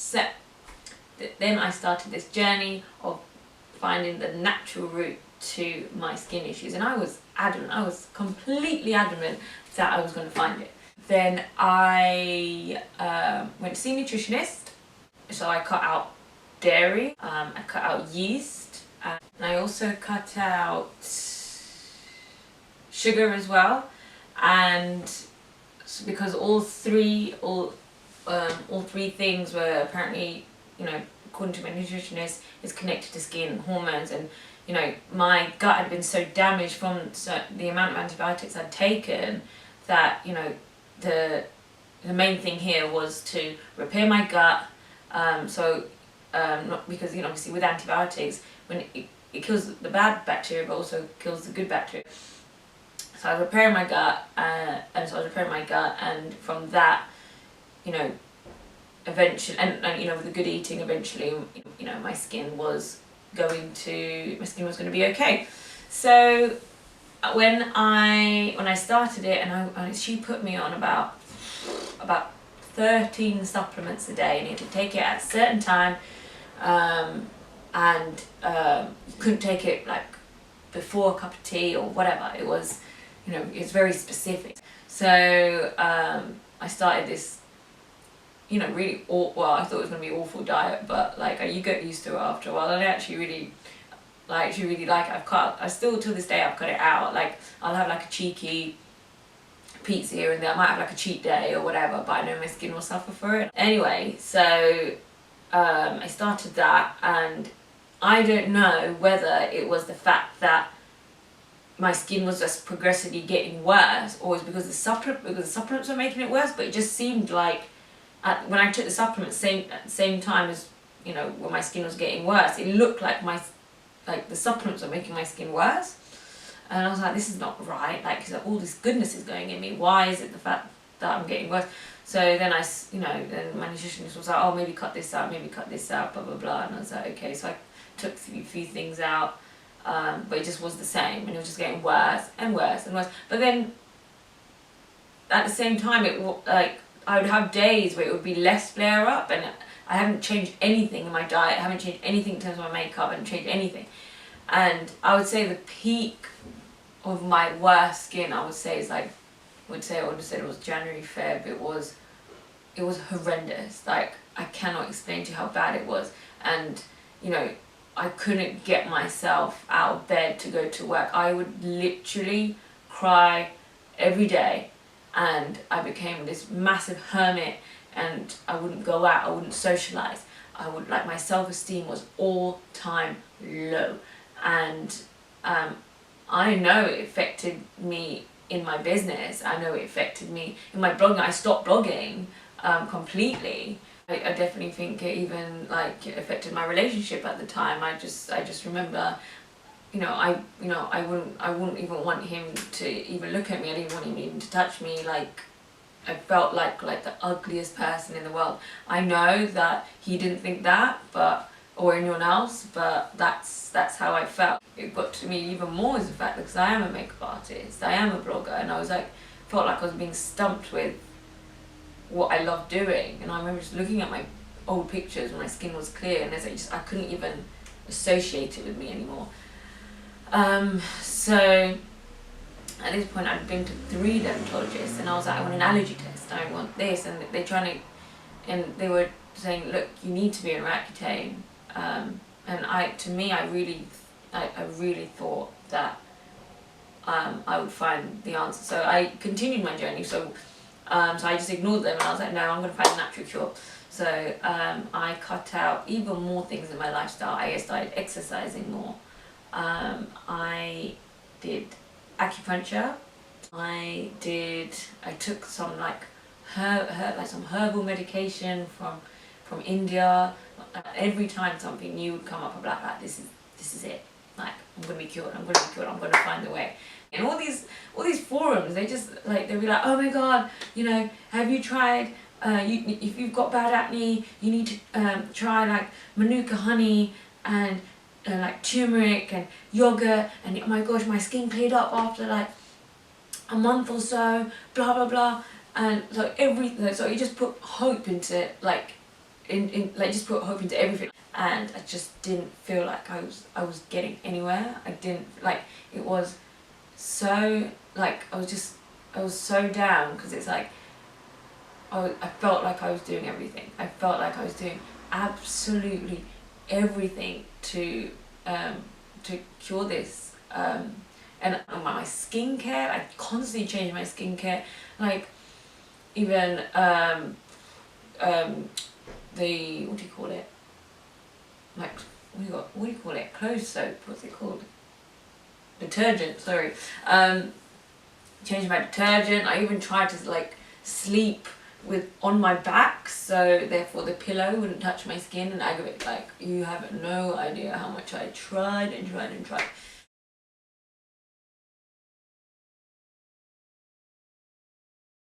So then I started this journey of finding the natural route to my skin issues, and I was adamant, I was completely adamant that I was going to find it. Then I went to see a nutritionist, so I cut out dairy, I cut out yeast, and I also cut out sugar as well, and because all three things were apparently, you know, according to my nutritionist, is connected to skin hormones, and you know, my gut had been so damaged from the amount of antibiotics I'd taken that, you know, the main thing here was to repair my gut. Not because, you know, obviously with antibiotics, when it kills the bad bacteria but also kills the good bacteria. So I was repairing my gut, and from that, you know, eventually, and you know, with the good eating, eventually, you know, my skin was going to be okay. So when I started it, and she put me on about 13 supplements a day, and you had to take it at a certain time, and you couldn't take it like before a cup of tea or whatever. It was, you know, it's very specific. So I started this, you know, really I thought it was going to be an awful diet, but like you get used to it after a while, and I actually really like it. I still to this day I've cut it out. Like I'll have like a cheeky pizza here and there, I might have like a cheat day or whatever, but I know my skin will suffer for it. Anyway, so I started that, and I don't know whether it was the fact that my skin was just progressively getting worse, or it was because the supplements were making it worse, but it just seemed like when I took the supplements at the same time as, you know, when my skin was getting worse, it looked like the supplements were making my skin worse. And I was like, this is not right, like, all this goodness is going in me, why is it the fact that I'm getting worse? So then then my nutritionist was like, oh, maybe cut this out, blah, blah, blah, and I was like, okay, so I took a few things out, but it just was the same, and it was just getting worse and worse and worse. But then, at the same time, I would have days where it would be less flare up, and I haven't changed anything in my diet, I haven't changed anything in terms of my makeup, I haven't changed anything. And I would say the peak of my worst skin, I would say, is I would have said it was January, Feb. It was horrendous. Like, I cannot explain to you how bad it was. And, you know, I couldn't get myself out of bed to go to work. I would literally cry every day, and I became this massive hermit, and I wouldn't go out, I wouldn't socialize. My self-esteem was all time low, and I know it affected me in my business. I know it affected me in my blogging. I stopped blogging completely. I definitely think it even affected my relationship at the time. I just remember, I wouldn't even want him to even look at me. I didn't want him even to touch me. I felt like the ugliest person in the world. I know that he didn't think that, or anyone else, but that's how I felt. It got to me even more is the fact that, because I am a makeup artist, I am a blogger, and felt like I was being stumped with what I love doing. And I remember just looking at my old pictures when my skin was clear, and I couldn't even associate it with me anymore. So at this point I'd been to 3 dermatologists, and I was like, I want an allergy test, I want this, and they were saying, look, you need to be on Roaccutane. And I really thought that I would find the answer. So I continued my journey. So I just ignored them, and I was like, no, I'm going to find a natural cure. So I cut out even more things in my lifestyle. I started exercising more. I did acupuncture. I took some some herbal medication from India. Every time something new would come up, I'd be like, this is it. Like, I'm gonna be cured. I'm gonna find a way. And all these forums, they just they'd be like, oh my god, have you tried? If you've got bad acne, you need to try manuka honey and turmeric and yogurt. And oh my gosh, my skin cleared up after a month or so. Blah blah blah. And so you just put hope into like just put hope into everything, and I just didn't feel like I was getting anywhere. I didn't, like, it was so, like, I was so down, because it's like I felt like I was doing everything. I felt like I was doing absolutely everything to cure this. And my skincare, I constantly change my skincare, like even the, what do you call it? Like, what do you call it? Clothes soap. What's it called? Detergent. Sorry. Changed my detergent. I even tried to like sleep on my back, so therefore the pillow wouldn't touch my skin and aggravate. Like, you have no idea how much I tried and tried and tried.